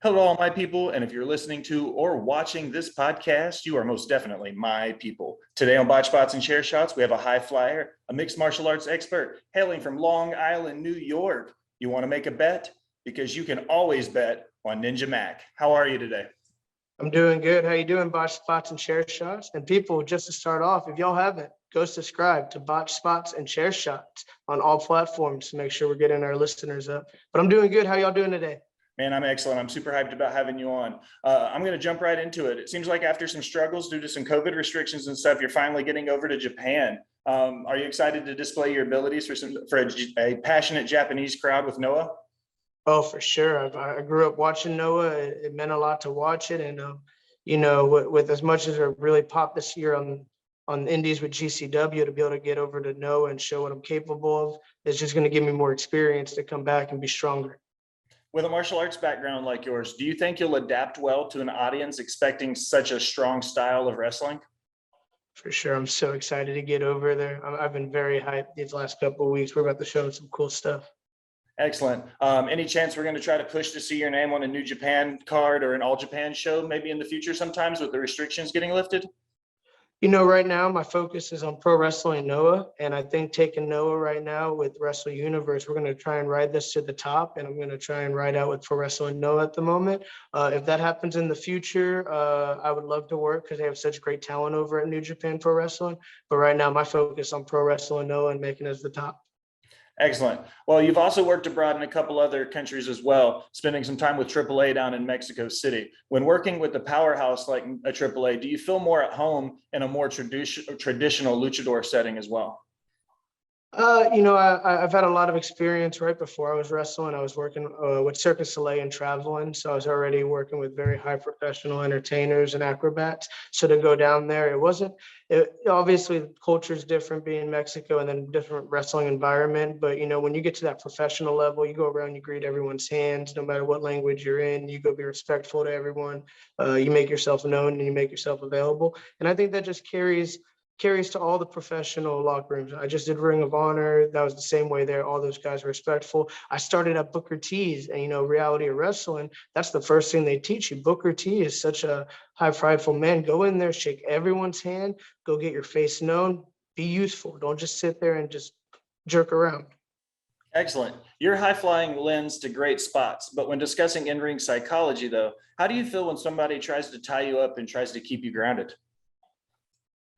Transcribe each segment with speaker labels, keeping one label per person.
Speaker 1: Hello, all my people. And if you're listening to or watching this podcast, you are most definitely my people. Today on Botched Spots and Chair Shots, we have a high flyer, a mixed martial arts expert hailing from Long Island, New York. You want to make a bet? Because you can always bet on Ninja Mack. How are you today?
Speaker 2: I'm doing good. How you doing, Botched Spots and Chair Shots? And people, just to start off, if y'all haven't, go subscribe to Botched Spots and Chair Shots on all platforms to make sure we're getting our listeners up. But I'm doing good. How y'all doing today?
Speaker 1: Man, I'm excellent. I'm super hyped about having you on. I'm going to jump right into it. It seems like after some struggles due to some COVID restrictions and stuff, you're finally getting over to Japan. Are you excited to display your abilities for a passionate Japanese crowd with NOAH?
Speaker 2: Oh, for sure. I grew up watching NOAH. It meant a lot to watch it. And, with as much as it really popped this year on indies with GCW, to be able to get over to NOAH and show what I'm capable of, it's just going to give me more experience to come back and be stronger.
Speaker 1: With a martial arts background like yours, do you think you'll adapt well to an audience expecting such a strong style of wrestling?
Speaker 2: For sure. I'm so excited to get over there. I've been very hyped these last couple of weeks. We're about to show some cool stuff.
Speaker 1: Excellent. Any chance we're going to try to push to see your name on a New Japan card or an All Japan show maybe in the future sometimes with the restrictions getting lifted?
Speaker 2: Right now my focus is on Pro Wrestling NOAH, and I think taking NOAH right now with Wrestle Universe, we're going to try and ride this to the top, and I'm going to try and ride out with Pro Wrestling NOAH at the moment. If that happens in the future, I would love to work because they have such great talent over at New Japan Pro Wrestling. But right now my focus on Pro Wrestling NOAH and making it as the top.
Speaker 1: Excellent. Well, you've also worked abroad in a couple other countries as well, spending some time with AAA down in Mexico City. When working with the powerhouse like a AAA, do you feel more at home in a more traditional luchador setting as well?
Speaker 2: I've had a lot of experience. Right before I was wrestling, I was working with Cirque du Soleil and traveling. So I was already working with very high professional entertainers and acrobats. So to go down there, obviously the culture is different being Mexico and then different wrestling environment. But, when you get to that professional level, you go around, you greet everyone's hands, no matter what language you're in, you go be respectful to everyone. You make yourself known and you make yourself available. And I think that just carries to all the professional locker rooms. I just did Ring of Honor. That was the same way there. All those guys were respectful. I started at Booker T's and, reality of wrestling, that's the first thing they teach you. Booker T is such a high prideful man. Go in there, shake everyone's hand, go get your face known, be useful. Don't just sit there and just jerk around.
Speaker 1: Excellent. Your high flying lends to great spots, but when discussing in-ring psychology though, how do you feel when somebody tries to tie you up and tries to keep you grounded?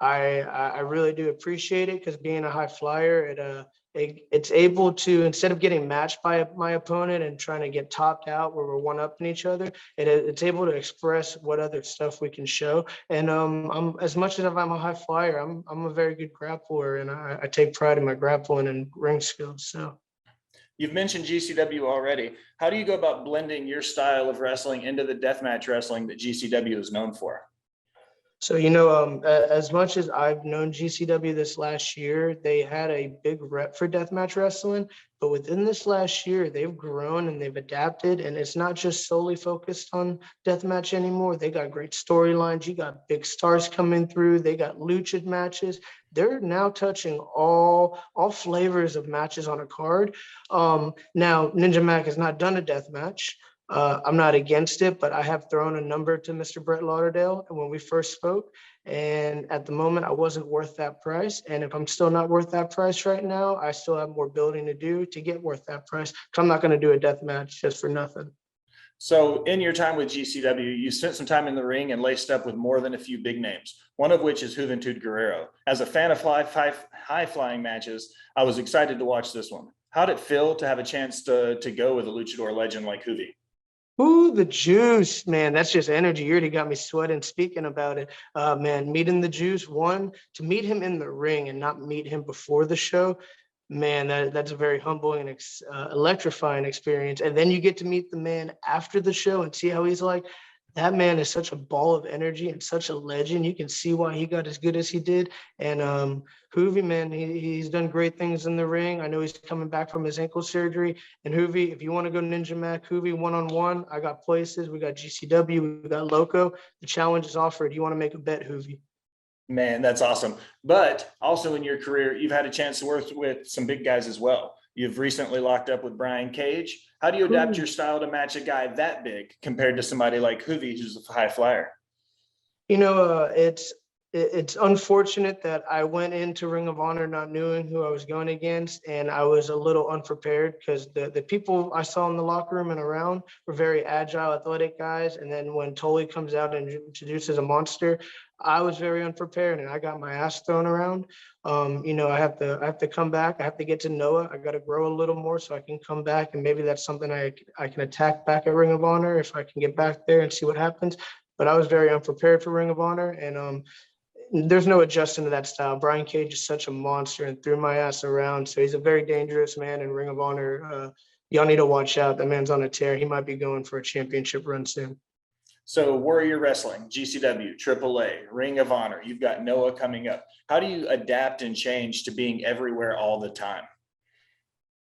Speaker 2: I really do appreciate it because being a high flyer, it's able to, instead of getting matched by my opponent and trying to get topped out where we're one-upping each other, it's able to express what other stuff we can show. And I'm as much as I'm a high flyer, I'm a very good grappler, and I take pride in my grappling and ring skills. So.
Speaker 1: You've mentioned GCW already. How do you go about blending your style of wrestling into the deathmatch wrestling that GCW is known for?
Speaker 2: So, as much as I've known GCW this last year, they had a big rep for deathmatch wrestling. But within this last year, they've grown and they've adapted. And it's not just solely focused on deathmatch anymore. They got great storylines. You got big stars coming through. They got lucha matches. They're now touching all flavors of matches on a card. Now, Ninja Mack has not done a deathmatch. I'm not against it, but I have thrown a number to Mr. Brett Lauderdale when we first spoke. And at the moment, I wasn't worth that price. And if I'm still not worth that price right now, I still have more building to do to get worth that price. Because I'm not going to do a death match just for nothing.
Speaker 1: So in your time with GCW, you spent some time in the ring and laced up with more than a few big names, one of which is Juventud Guerrero. As a fan of high flying matches, I was excited to watch this one. How did it feel to have a chance to go with a luchador legend like Juvi?
Speaker 2: Ooh, the juice, man. That's just energy. You already got me sweating speaking about it. Man, meeting the juice, to meet him in the ring and not meet him before the show, man, that's a very humbling and electrifying experience. And then you get to meet the man after the show and see how he's like. That man is such a ball of energy and such a legend. You can see why he got as good as he did. And Juvi, man, he's done great things in the ring. I know he's coming back from his ankle surgery. And Juvi, if you want to go Ninja Mack, Juvi one-on-one, I got places. We got GCW, we got Loco. The challenge is offered. You want to make a bet, Juvi?
Speaker 1: Man, that's awesome. But also in your career, you've had a chance to work with some big guys as well. You've recently locked up with Brian Cage. How do you adapt your style to match a guy that big compared to somebody like Hoovy, who's a high flyer?
Speaker 2: It's unfortunate that I went into Ring of Honor not knowing who I was going against, and I was a little unprepared because the people I saw in the locker room and around were very agile, athletic guys. And then when Tully comes out and introduces a monster, I was very unprepared and I got my ass thrown around. I have to come back. I have to get to NOAH. I got to grow a little more so I can come back, and maybe that's something I can attack back at Ring of Honor if I can get back there and see what happens. But I was very unprepared for Ring of Honor, and there's no adjusting to that style. Brian Cage is such a monster and threw my ass around. So he's a very dangerous man in Ring of Honor. Y'all need to watch out. That man's on a tear. He might be going for a championship run soon.
Speaker 1: So Warrior Wrestling, GCW, AAA, Ring of Honor, you've got NOAH coming up. How do you adapt and change to being everywhere all the time?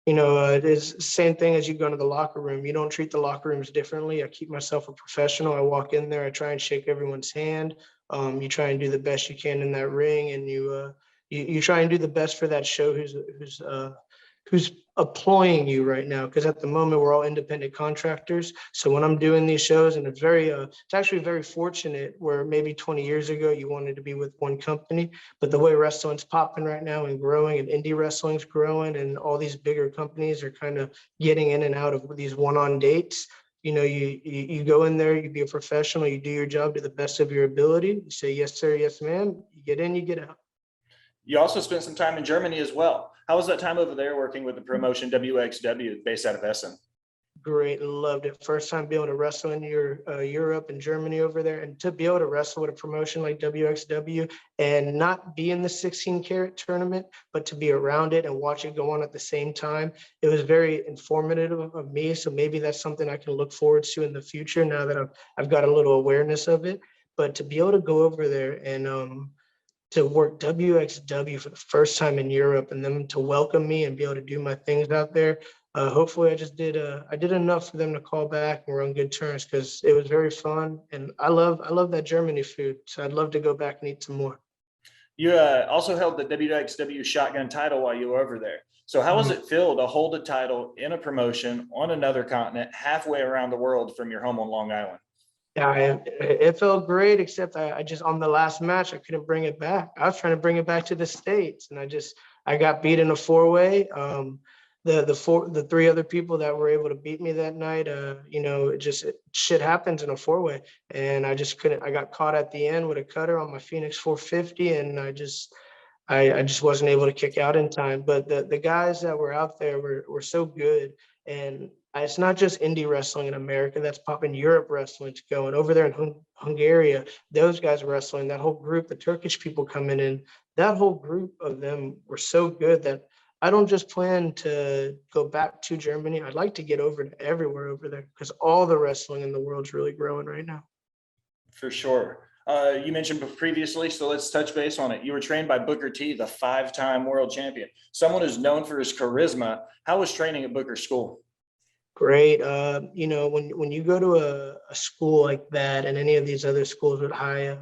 Speaker 2: It is the same thing as you go into the locker room. You don't treat the locker rooms differently. I keep myself a professional. I walk in there, I try and shake everyone's hand. You try and do the best you can in that ring, and you try and do the best for that show who's employing you right now. Because at the moment we're all independent contractors. So when I'm doing these shows, and it's actually very fortunate where maybe 20 years ago you wanted to be with one company, but the way wrestling's popping right now and growing, and indie wrestling's growing, and all these bigger companies are kind of getting in and out of these one-on dates. You go in there, you be a professional, you do your job to the best of your ability. You say, yes, sir, yes, ma'am. You get in, you get out.
Speaker 1: You also spent some time in Germany as well. How was that time over there working with the promotion WXW based out of Essen?
Speaker 2: Great, loved it. First time being able to wrestle in Europe and Germany over there, and to be able to wrestle with a promotion like WXW and not be in the 16-carat tournament, but to be around it and watch it go on at the same time. It was very informative of me. So maybe that's something I can look forward to in the future now that I've got a little awareness of it. But to be able to go over there and to work WXW for the first time in Europe, and them to welcome me and be able to do my things out there. Hopefully I did enough for them to call back and we're on good terms, because it was very fun. And I love that Germany food. So I'd love to go back and eat some more.
Speaker 1: You also held the WXW shotgun title while you were over there. So how does it feel to hold a title in a promotion on another continent, halfway around the world from your home on Long Island?
Speaker 2: Yeah, it felt great, except I just, on the last match, I couldn't bring it back. I was trying to bring it back to the States, and I got beat in a four-way. The three other people that were able to beat me that night, shit happens in a four-way, and I just couldn't. I got caught at the end with a cutter on my Phoenix 450, and I just wasn't able to kick out in time. But the guys that were out there were so good. And it's not just indie wrestling in America that's popping. Europe wrestling's going over there in Hungary. Those guys wrestling, that whole group, the Turkish people coming in, that whole group of them were so good that I don't just plan to go back to Germany. I'd like to get over to everywhere over there, because all the wrestling in the world's really growing right now.
Speaker 1: For sure. You mentioned previously, so let's touch base on it. You were trained by Booker T, the 5-time world champion, someone who's known for his charisma. How was training at Booker's school?
Speaker 2: Great. When you go to a school like that, and any of these other schools with high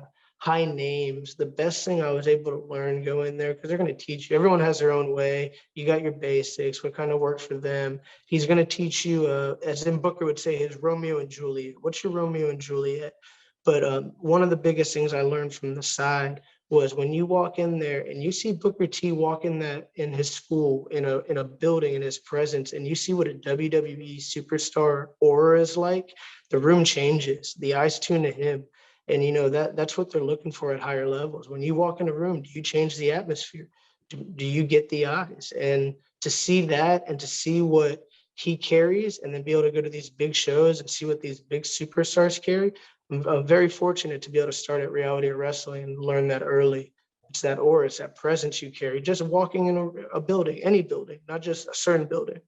Speaker 2: names, the best thing I was able to learn going there, because they're going to teach you. Everyone has their own way. You got your basics, what kind of works for them. He's going to teach you, as in Booker would say, his Romeo and Juliet. What's your Romeo and Juliet? But one of the biggest things I learned from the side was when you walk in there and you see Booker T walk in his school, in a building, in his presence, and you see what a WWE superstar aura is like, the room changes. The eyes tune to him. And that's what they're looking for at higher levels. When you walk in a room, do you change the atmosphere? Do you get the eyes? And to see that, and to see what he carries, and then be able to go to these big shows and see what these big superstars carry. I'm very fortunate to be able to start at Reality of Wrestling and learn that early. It's that aura, it's that presence you carry, just walking in a building, any building, not just a certain building.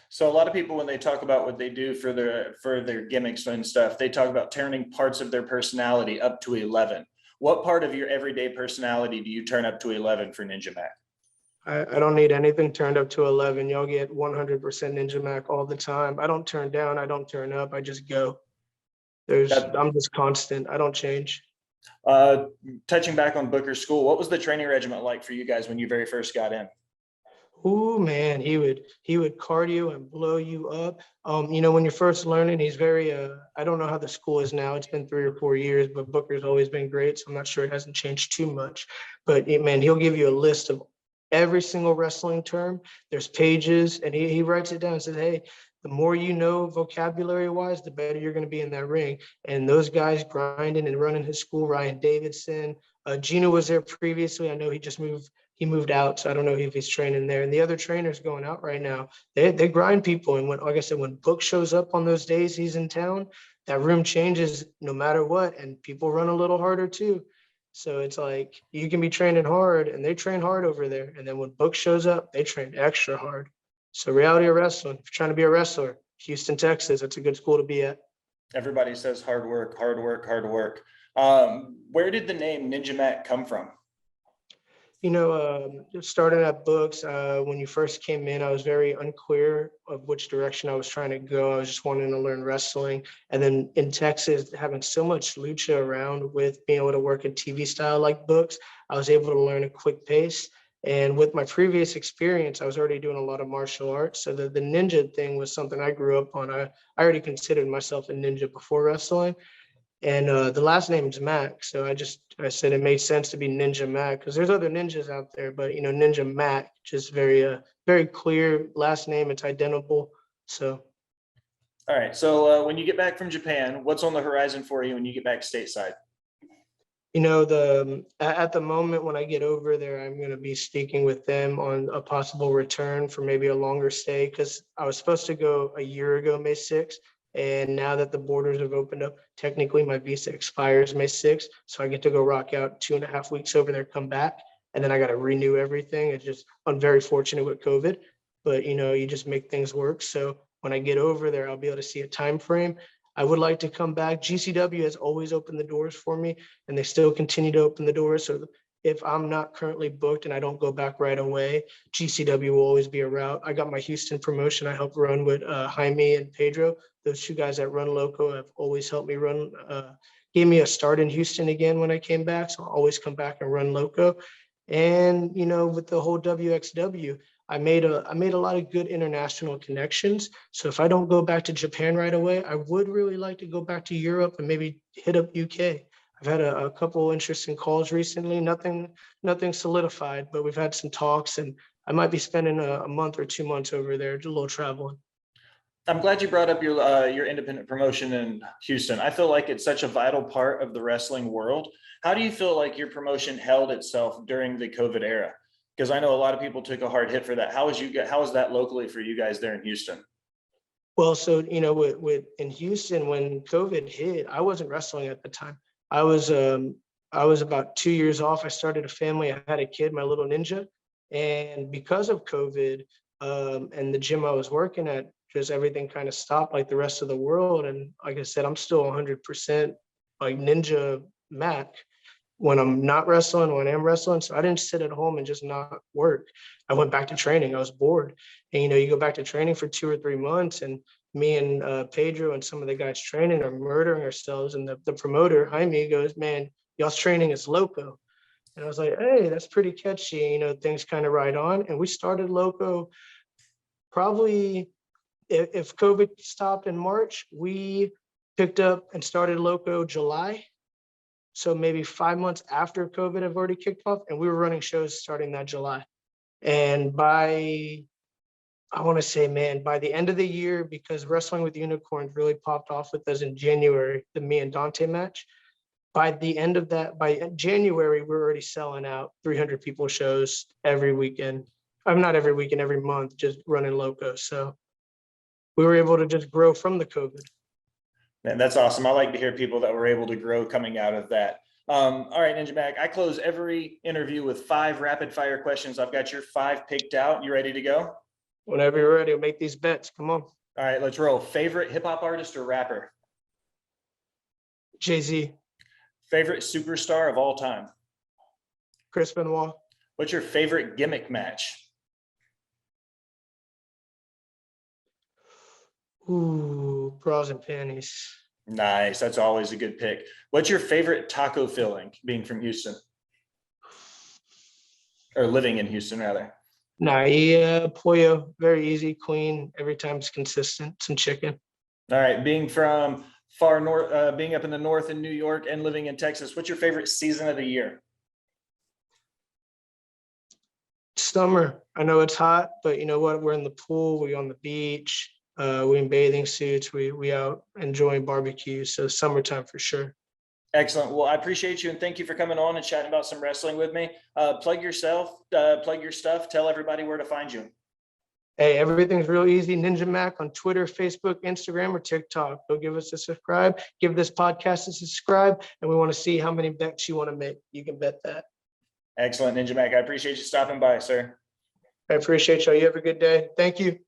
Speaker 1: So a lot of people, when they talk about what they do for their gimmicks and stuff, they talk about turning parts of their personality up to 11. What part of your everyday personality do you turn up to 11 for Ninja Mack?
Speaker 2: I don't need anything turned up to 11. Y'all get 100% Ninja Mack all the time. I don't turn down, I don't turn up, I just go. I'm just constant. I don't change.
Speaker 1: Touching back on Booker's school, what was the training regimen like for you guys when you very first got in?
Speaker 2: Oh man, he would cardio and blow you up. When you're first learning, he's very I don't know how the school is now. It's been 3 or 4 years, but Booker's always been great. So I'm not sure it hasn't changed too much. But man, he'll give you a list of every single wrestling term. There's pages, and he writes it down and says, hey, the more you know vocabulary wise, the better you're going to be in that ring. And those guys grinding and running his school, Ryan Davidson, Gino was there previously. I know he moved out, so I don't know if he's training there. And the other trainers going out right now, they grind people. And when, like I said, when Book shows up on those days he's in town, that room changes no matter what, and people run a little harder too. So it's like you can be training hard, and they train hard over there. And then when Book shows up, they train extra hard. So reality of wrestling, if you're trying to be a wrestler, Houston, Texas, that's a good school to be at.
Speaker 1: Everybody says hard work, hard work, hard work. Where did the name Ninja Mack come from?
Speaker 2: Starting at Books, when you first came in, I was very unclear of which direction I was trying to go. I was just wanting to learn wrestling. And then in Texas, having so much lucha around with being able to work a TV style like Books, I was able to learn a quick pace. And with my previous experience, I was already doing a lot of martial arts. So the ninja thing was something I grew up on. I already considered myself a ninja before wrestling. And the last name is Mack. So I said it made sense to be Ninja Mack because there's other ninjas out there, but Ninja Mack, just very clear last name. It's identical. So
Speaker 1: All right. So when you get back from Japan, what's on the horizon for you when you get back stateside?
Speaker 2: At the moment when I get over there, I'm going to be speaking with them on a possible return for maybe a longer stay because I was supposed to go a year ago, May 6th. And now that the borders have opened up, technically my visa expires May 6th. So I get to go rock out 2.5 weeks over there, come back, and then I got to renew everything. I'm very fortunate with COVID, but you just make things work. So when I get over there, I'll be able to see a time frame. I would like to come back. GCW has always opened the doors for me, and they still continue to open the doors. So if I'm not currently booked and I don't go back right away, GCW will always be a route. I got my Houston promotion. I helped run with Jaime and Pedro. Those two guys that run Loco have always helped me run, gave me a start in Houston again when I came back. So I'll always come back and run Loco. And, with the whole WXW, I made a lot of good international connections. So if I don't go back to Japan right away, I would really like to go back to Europe and maybe hit up UK. I've had a couple interesting calls recently, nothing solidified, but we've had some talks, and I might be spending a month or 2 months over there, do a little traveling.
Speaker 1: I'm glad you brought up your independent promotion in Houston. I feel like it's such a vital part of the wrestling world. How do you feel like your promotion held itself during the COVID era? Because I know a lot of people took a hard hit for that. How was that locally for you guys there in Houston?
Speaker 2: Well, so with in Houston when COVID hit, I wasn't wrestling at the time. I was I was about 2 years off. I started a family. I had a kid, my little ninja, and because of COVID and the gym I was working at, just everything kind of stopped like the rest of the world. And like I said, I'm still 100% like Ninja Mac when I'm not wrestling, when I'm wrestling. So I didn't sit at home and just not work. I went back to training. I was bored. And, you go back to training for 2 or 3 months, and me and Pedro and some of the guys training are murdering ourselves. And the promoter, Jaime, goes, man, y'all's training is Loco. And I was like, hey, that's pretty catchy. Things kind of ride on. And we started Loco probably if COVID stopped in March, we picked up and started Loco July. So maybe 5 months after COVID have already kicked off, and we were running shows starting that July. And I want to say, man, by the end of the year, because Wrestling with Unicorns really popped off with us in January, the me and Dante match. By January, we're already selling out 300 people shows every weekend. I'm not every weekend, every month, just running Loco. So we were able to just grow from the COVID.
Speaker 1: Man, that's awesome. I like to hear people that were able to grow coming out of that. All right, Ninja Mack, I close every interview with 5 rapid fire questions. I've got your 5 picked out. You ready to go?
Speaker 2: Whenever you're ready, make these bets. Come on.
Speaker 1: All right, let's roll. Favorite hip hop artist or rapper?
Speaker 2: Jay-Z.
Speaker 1: Favorite superstar of all time?
Speaker 2: Chris Benoit.
Speaker 1: What's your favorite gimmick match?
Speaker 2: Ooh, bras and panties.
Speaker 1: Nice. That's always a good pick. What's your favorite taco filling, being from Houston? Or living in Houston, rather?
Speaker 2: Nah, pollo, very easy, clean. Every time it's consistent. Some chicken.
Speaker 1: All right, being from far north, being up in the north in New York and living in Texas, what's your favorite season of the year?
Speaker 2: Summer. I know it's hot, but you know what? We're in the pool. We on the beach. We in bathing suits. We out enjoying barbecues. So summertime for sure.
Speaker 1: Excellent. Well, I appreciate you and thank you for coming on and chatting about some wrestling with me. Plug yourself, plug your stuff, tell everybody where to find you.
Speaker 2: Hey, everything's real easy. Ninja Mack on Twitter, Facebook, Instagram, or TikTok. Go give us a subscribe. Give this podcast a subscribe, and we want to see how many bets you want to make. You can bet that.
Speaker 1: Excellent, Ninja Mack. I appreciate you stopping by, sir.
Speaker 2: I appreciate y'all. You have a good day. Thank you.